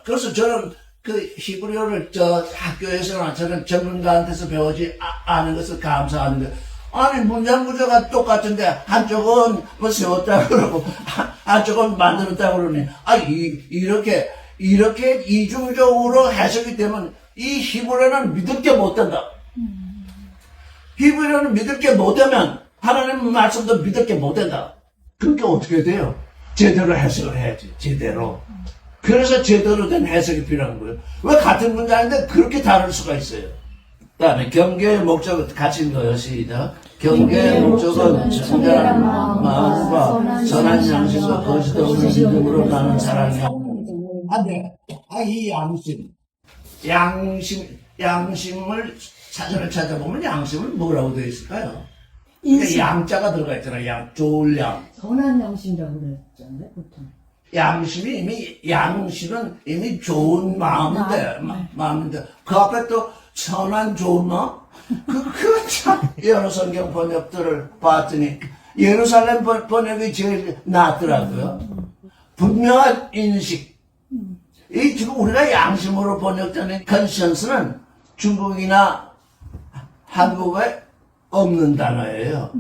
Speaker 1: 그래서 저는 그 히브리어를 학교에서나 저는 전문가한테서 배우지 아는 것을 감사하는 거예요. 아니 문장 구조가 똑같은데 한쪽은 뭐 세웠다 그러고 한쪽은 만들었다 그러니 이렇게 이중적으로 해석이 되면 이 히브리어는 믿을 게 못 된다. 히브리어는 믿을 게 못 되면 하나님 말씀도 믿을 게 못 된다. 그러니까 어떻게 돼요? 제대로 해석을 해야지. 제대로. 그래서 제대로 된 해석이 필요한 거예요. 왜 같은 문장인데 그렇게 다를 수가 있어요? 그 다음에 경계의 목적은 같이 읽어요. 시작. 경계의 목적은 청결한 마음과 선한 양심과 거짓 없는 믿음으로 나는 사랑이야. 이 양심을 사전을 찾아보면 양심은 뭐라고 되어 있을까요? 그러니까 양자가 들어가 있잖아요. 좋을 양.
Speaker 3: 선한 양심이라고 그랬잖아요, 보통.
Speaker 1: 양심은 이미 좋은 마음인데, 그 앞에 또 선한 좋은 마음? 참, 여러 성경 번역들을 봤더니, 예루살렘 번역이 제일 낫더라고요. 분명한 인식. 지금 우리가 양심으로 번역되는 컨시언스는 중국이나 한국에 없는 단어예요.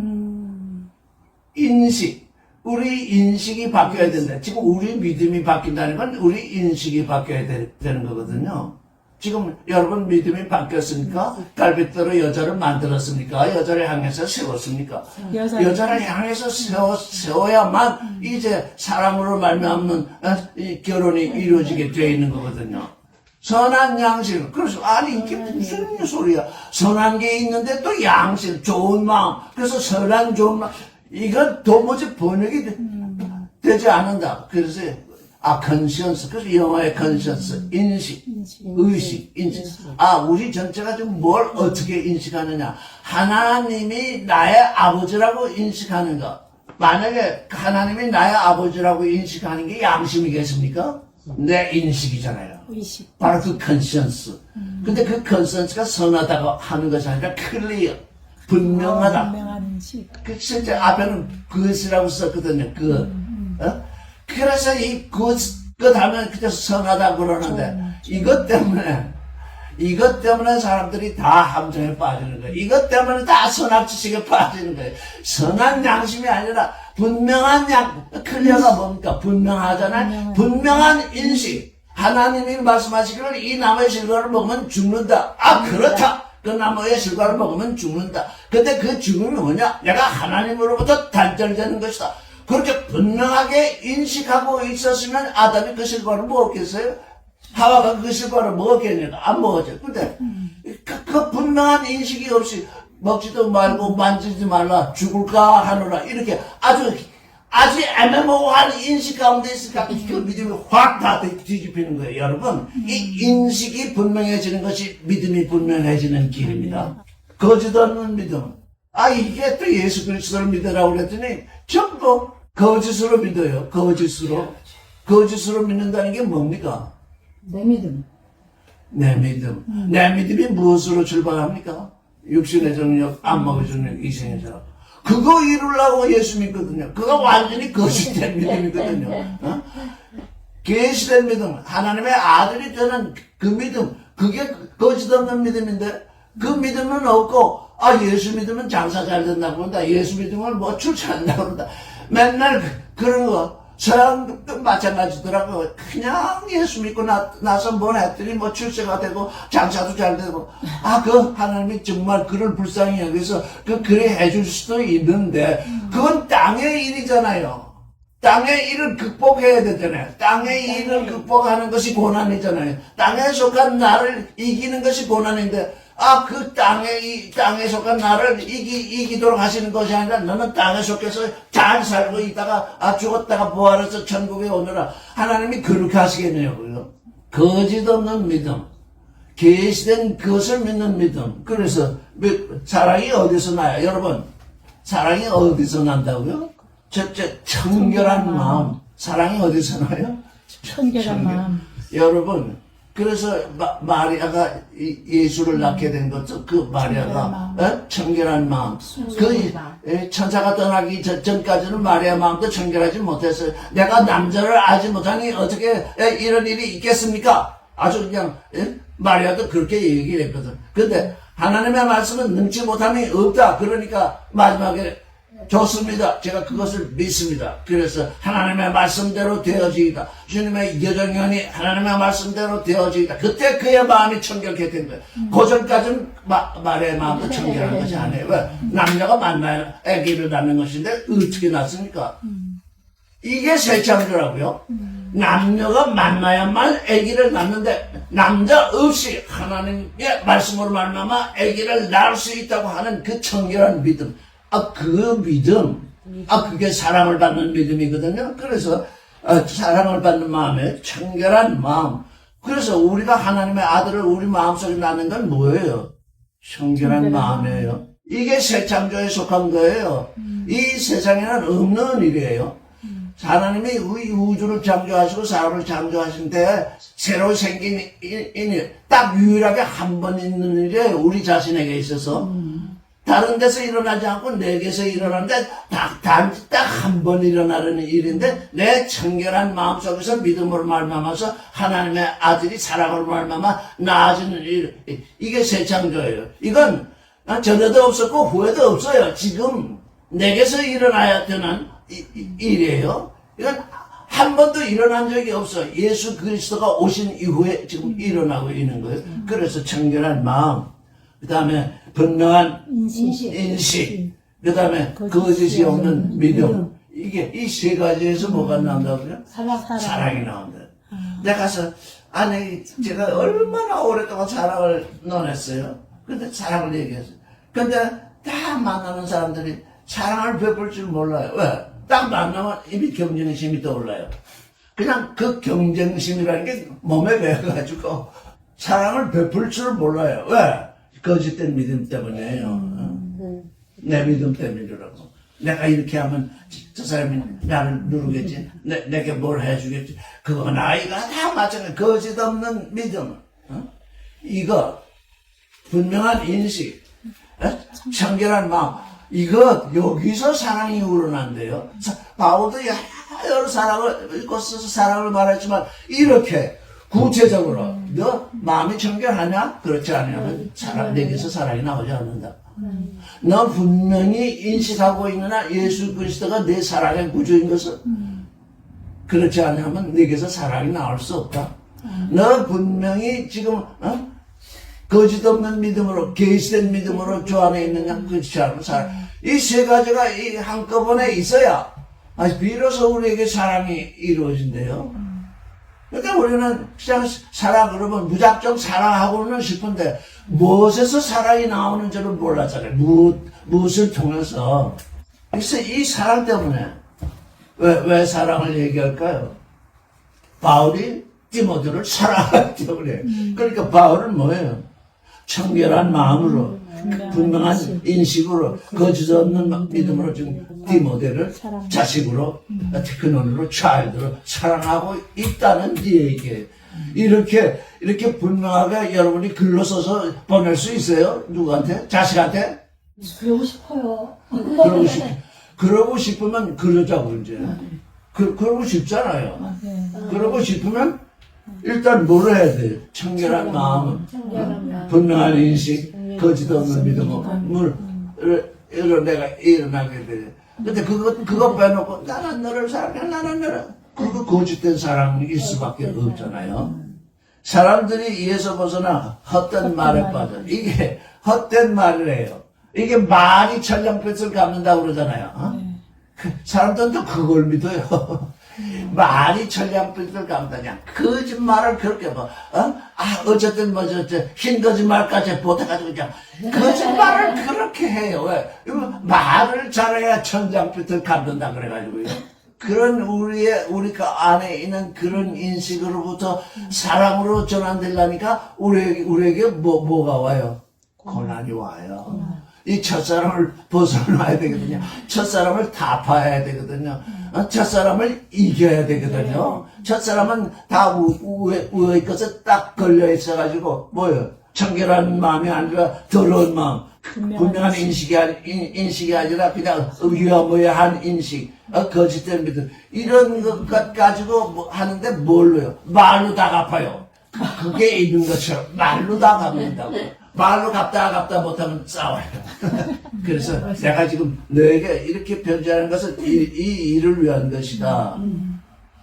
Speaker 1: 인식. 우리 인식이 바뀌어야 된다. 지금 우리 믿음이 바뀐다는 건 우리 인식이 바뀌어야 되는 거거든요. 지금 여러분 믿음이 바뀌었으니까 갈빗대로 여자를 만들었으니까 여자를 향해서 세웠습니까? 여자를 향해서 세워야만 이제 사람으로 말미암는 결혼이 이루어지게 되어 있는 거거든요. 선한 양심. 그래서 이게 무슨 소리야? 선한 게 있는데 또 양심, 좋은 마음. 그래서 선한 좋은 마음. 이건 도무지 번역이 되지 않는다. 그래서 컨시언스. 그래서 영어의 컨시언스, 인식, 의식, 인식. 우리 전체가 좀 뭘 어떻게 인식하느냐. 하나님이 나의 아버지라고 인식하는가. 만약에 하나님이 나의 아버지라고 인식하는 게 양심이겠습니까? 내 인식이잖아요.
Speaker 2: 의식.
Speaker 1: 바로 그 컨시언스. 근데 그 컨시언스가 선하다고 하는 것이 아니라 클리어. 분명하다.
Speaker 2: 분명한 인식.
Speaker 1: 그 실제 앞에는 그것이라고 썼거든요. 그래서 이 그것 하면 그때 선하다 그러는데 이것 때문에 사람들이 다 함정에 빠지는 거예요. 이것 때문에 다 선악지식에 빠지는 거예요. 선한 양심이 아니라 분명한 클리어가 뭡니까? 분명하잖아요. 분명한 인식. 하나님이 말씀하시기를 이 나무의 실과를 먹으면 죽는다. 그렇다. 그 나무의 실과를 먹으면 죽는다. 근데 그 죽음이 뭐냐? 내가 하나님으로부터 단절되는 것이다. 그렇게 분명하게 인식하고 있었으면 아담이 그 실과를 먹었겠어요? 하와가 그 실과를 먹었겠냐고? 안 먹었죠. 근데 그 분명한 인식이 없이 먹지도 말고 만지지 말라, 죽을까 하노라, 이렇게 아주 애매모호한 인식 가운데 있으니까 그 믿음이 확 다 뒤집히는 거예요. 여러분, 이 인식이 분명해지는 것이 믿음이 분명해지는 길입니다. 거짓 없는 믿음. 이게 또 예수 그리스도를 믿으라고 그랬더니 전부 거짓으로 믿어요. 거짓으로 믿는다는 게 뭡니까?
Speaker 3: 내 믿음.
Speaker 1: 내 믿음. 내 믿음이 무엇으로 출발합니까? 육신의 정력, 안 먹어주는 이생의 자. 그거 이루려고 예수 믿거든요. 그거 완전히 거짓된 믿음이거든요. 계시된 믿음, 하나님의 아들이 되는 그 믿음, 그게 거짓 없는 믿음인데, 그 믿음은 없고, 예수 믿으면 장사 잘 된다고 그런다. 예수 믿으면 뭐 출세한다고 그런다. 맨날 그런 거. 서양도 마찬가지더라고. 그냥 예수 믿고 나서 뭘 했더니 뭐 출세가 되고 장사도 잘 되고. 하나님이 정말 그를 불쌍히 여기서 그래 해줄 수도 있는데, 그건 땅의 일이잖아요. 땅의 일을 극복해야 되잖아요. 땅의 일을 극복하는 것이 고난이잖아요. 땅에 속한 나를 이기는 것이 고난인데, 그 땅에 속한 나를 이기도록 하시는 것이 아니라, 너는 땅에 속해서 잘 살고 있다가, 죽었다가 부활해서 천국에 오느라. 하나님이 그렇게 하시겠냐고요. 거짓 없는 믿음. 계시된 그것을 믿는 믿음. 그래서, 사랑이 어디서 나요? 여러분, 사랑이 어디서 난다고요? 첫째, 청결한 마음. 사랑이 어디서 나요?
Speaker 2: 청결한 마음.
Speaker 1: 여러분, 그래서 마리아가 예수를 낳게 된 것도 그 마리아가 청결한 마음. 천사가 떠나기 전까지는 마리아 마음도 청결하지 못했어요. 내가 남자를 알지 못하니 어떻게 이런 일이 있겠습니까? 아주 그냥 마리아도 그렇게 얘기를 했거든. 근데 하나님의 말씀은 능치 못함이 없다. 그러니까 마지막에 좋습니다. 제가 그것을 믿습니다. 그래서 하나님의 말씀대로 되어지이다. 주님의 여정연이 하나님의 말씀대로 되어지이다. 그때 그의 마음이 청결케 된 거예요. 그 전까지는 말의 마음도 청결한 것이 아니에요. 왜? 남녀가 만나야 아기를 낳는 것인데 어떻게 낳습니까? 이게 세창조라고요. 남녀가 만나야만 아기를 낳는데, 남자 없이 하나님의 말씀으로 말미암아 아기를 낳을 수 있다고 하는 그 청결한 믿음. 그 믿음, 그게 사랑을 받는 믿음이거든요. 그래서, 사랑을 받는 마음에 청결한 마음. 그래서 우리가 하나님의 아들을 우리 마음속에 낳는 건 뭐예요? 청결한 마음이에요. 이게 새 창조에 속한 거예요. 이 세상에는 없는 일이에요. 하나님이 우주를 창조하시고 사람을 창조하신데 새로 생긴 일, 딱 유일하게 한 번 있는 일이에요. 우리 자신에게 있어서. 다른 데서 일어나지 않고 내게서 일어나는데 딱 한 번 일어나는 일인데, 내 청결한 마음속에서 믿음으로 말미암아서 하나님의 아들이 사랑으로 말미암아 나아지는 일, 이게 새 창조예요. 이건 전에도 없었고 후에도 없어요. 지금 내게서 일어나야 되는 일이에요. 이건 한 번도 일어난 적이 없어. 예수 그리스도가 오신 이후에 지금 일어나고 있는 거예요. 그래서 청결한 마음, 그 다음에 분명한 인식, 그 다음에 거짓이 없는 믿음. 이게 이 세 가지에서 뭐가 나온다고요? 사랑이 나온다. 내가 가서 제가 얼마나 오랫동안 사랑을 논했어요. 근데 사랑을 얘기했어요. 근데 다 만나는 사람들이 사랑을 베풀 줄 몰라요. 왜? 딱 만나면 이미 경쟁심이 떠올라요. 그냥 그 경쟁심이라는 게 몸에 배어가지고 사랑을 베풀 줄 몰라요. 왜? 거짓된 믿음 때문이에요. 내 믿음 때문이라고. 내가 이렇게 하면 저 사람이 나를 누르겠지. 내게 뭘 해주겠지. 그건 아이가 다 마찬가지. 거짓 없는 믿음. 이거 분명한 인식, 청결한 마음. 이거 여기서 사랑이 우러난대요. 바울도 여러 사랑을 읽고 써서 사랑을 말했지만, 이렇게 구체적으로 너 마음이 청결하냐? 그렇지 않으면 내게서 사랑이 나오지 않는다. 너 분명히 인식하고 있느냐? 예수 그리스도가 내 사랑의 구주인 것을. 그렇지 않으면 내게서 사랑이 나올 수 없다. 너 분명히 지금 거짓 없는 믿음으로, 계시된 믿음으로 주 안에 있느냐? 그렇지 않으면 사랑. 이 세 가지가 이 한꺼번에 있어야 비로소 우리에게 사랑이 이루어진대요. 그러니까 우리는 그냥 사랑 그러면 무작정 사랑하고는 싶은데, 무엇에서 사랑이 나오는 줄은 몰랐잖아요. 무엇을 통해서. 그래서 이 사랑 때문에 왜 사랑을 얘기할까요? 바울이 디모데를 사랑하기 때문에. 그러니까 바울은 뭐예요? 청결한 마음으로, 분명한 인식으로, 거짓 없는 믿음으로 지금 디모데를 자식으로, 테크논으로, 차일드로 사랑하고 있다는 얘기예요. 이렇게 분명하게 여러분이 글로 써서 보낼 수 있어요? 누구한테? 자식한테?
Speaker 3: 그러고 싶어요.
Speaker 1: 그러고 싶으면 그러자고, 이제. 그러고 싶잖아요. 그러고 싶으면 일단 뭘 해야 돼요? 청결한 마음, 분명한 인식, 거짓 없는 믿음을 내가 일어나게 돼. 근데 그거 빼놓고 나는 너를 사랑해, 나는 너를. 그거 거짓된 사랑일 수밖에 없잖아요. 사람들이 이에서 벗어나 헛된 말에 빠져. 이게 헛된 말이래요. 이게 말이 천냥빛을 갚는다고 그러잖아요. 어? 사람들도 그걸 믿어요. 말이 천냥빛을 갚는다냐. 거짓말을 그렇게 뭐, 어쨌든 뭐, 흰 거짓말까지 보태가지고 그냥 거짓말을 그렇게 해요. 왜? 말을 잘해야 천장빛을 갚는다 그래가지고요. 그런 우리가 안에 있는 그런 인식으로부터 사랑으로 전환되려니까 우리에게 뭐가 와요? 고난이 와요. 이 첫사람을 벗어나야 되거든요. 첫사람을 타파해야 되거든요. 첫사람을 이겨야 되거든요. 첫사람은 다 우의 것에 딱 걸려 있어가지고, 뭐요? 청결한 마음이 아니라 더러운 마음. 분명한 인식이 아니라 그냥 위험한 인식, 거짓된 믿음. 이런 것 가지고 뭐 하는데 뭘로요? 말로 다 갚아요. 그게 있는 것처럼 말로 다 갚는다고. 말로 갚다 못하면 싸워요. 그래서 내가 지금 너에게 이렇게 편지하는 것은 이 일을 위한 것이다.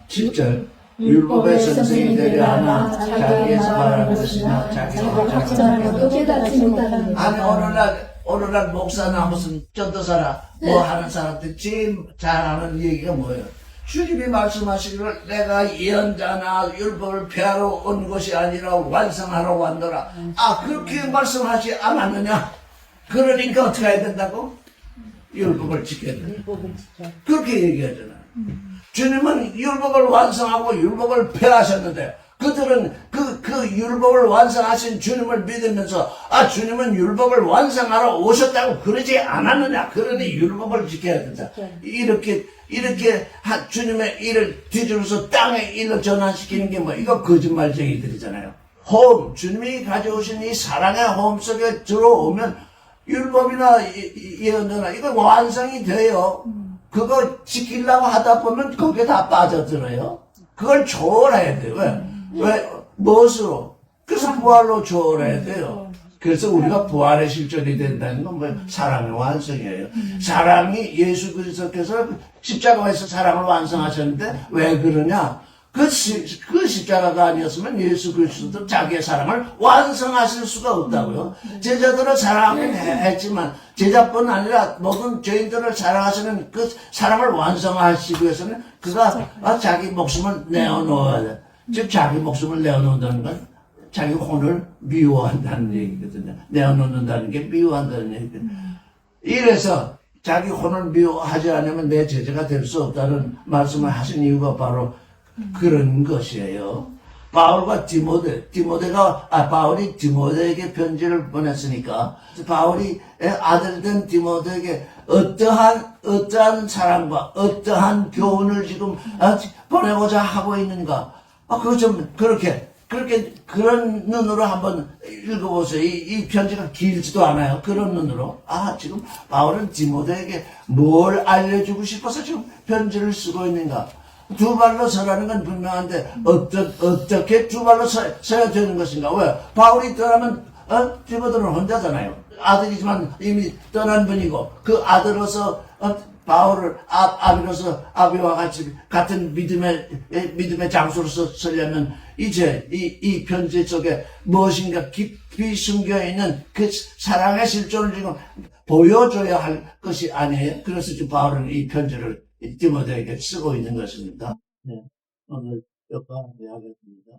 Speaker 1: 7절. 율법의 선생이 되려 하나 자기에서 말하는 것이나 자기에서
Speaker 3: 확전하는 것도 깨닫지 못하는
Speaker 1: 아니 어느 날 목사나 무슨 전도사나 뭐 하는 사람들 제일 잘하는 얘기가 뭐예요? 주님이 말씀하시기를 내가 예언자나 율법을 폐하러 온 것이 아니라 완성하러 왔노라. 그렇게 말씀하지 않았느냐? 그러니까 어떻게 해야 된다고? 율법을 지켜야 된다. 그렇게 얘기하잖아요. 주님은 율법을 완성하고 율법을 폐하셨는데 그들은 그 율법을 완성하신 주님을 믿으면서 주님은 율법을 완성하러 오셨다고 그러지 않았느냐. 그러니 율법을 지켜야 된다. 이렇게 주님의 일을 뒤집어서 땅의 일로 전환시키는 게 뭐 이거 거짓말쟁이들이잖아요. 주님이 가져오신 이 사랑의 호흡 속에 들어오면 율법이나 예언이나 이거 완성이 돼요. 그거 지키려고 하다 보면 거기에 다 빠져들어요. 그걸 초월해야 돼요. 왜? 무엇으로? 그래서 부활로 초월해야 돼요. 그래서 우리가 부활의 실존이 된다는 건 뭐예요? 사랑의 완성이에요. 사랑이 예수 그리스도께서 십자가에서 사랑을 완성하셨는데 왜 그러냐? 그 십자가가 아니었으면 예수 그리스도도 자기의 사랑을 완성하실 수가 없다고요. 제자들을 사랑하긴 했지만 제자뿐 아니라 모든 죄인들을 사랑하시는 그 사랑을 완성하시기 위해서는 그가 자기 목숨을 내어놓아야 돼. 즉 자기 목숨을 내어놓는다는 건 자기 혼을 미워한다는 얘기거든요. 내어놓는다는 게 미워한다는 얘기거든요. 이래서 자기 혼을 미워하지 않으면 내 제자가 될 수 없다는 말씀을 하신 이유가 바로 그런 것이에요. 바울과 바울이 디모데에게 편지를 보냈으니까 바울이 아들된 디모데에게 어떠한 사랑과 어떠한 교훈을 지금 보내고자 하고 있는가? 그거 좀 그런 눈으로 한번 읽어보세요. 이 편지가 길지도 않아요. 그런 눈으로. 지금 바울은 디모데에게 뭘 알려주고 싶어서 지금 편지를 쓰고 있는가? 두 발로 서라는 건 분명한데, 어떻게 두 발로 서야 되는 것인가? 왜? 바울이 떠나면, 디모데는 혼자잖아요. 아들이지만 이미 떠난 분이고, 그 아들로서, 바울을 아비와 같은 믿음의 장소로서 서려면, 이제 이 편지 속에 무엇인가 깊이 숨겨있는 그 사랑의 실존을 지금 보여줘야 할 것이 아니에요. 그래서 지금 바울은 이 편지를 디모데에게 쓰고 있는 것입니다. 네, 오늘 여기까지 하겠습니다.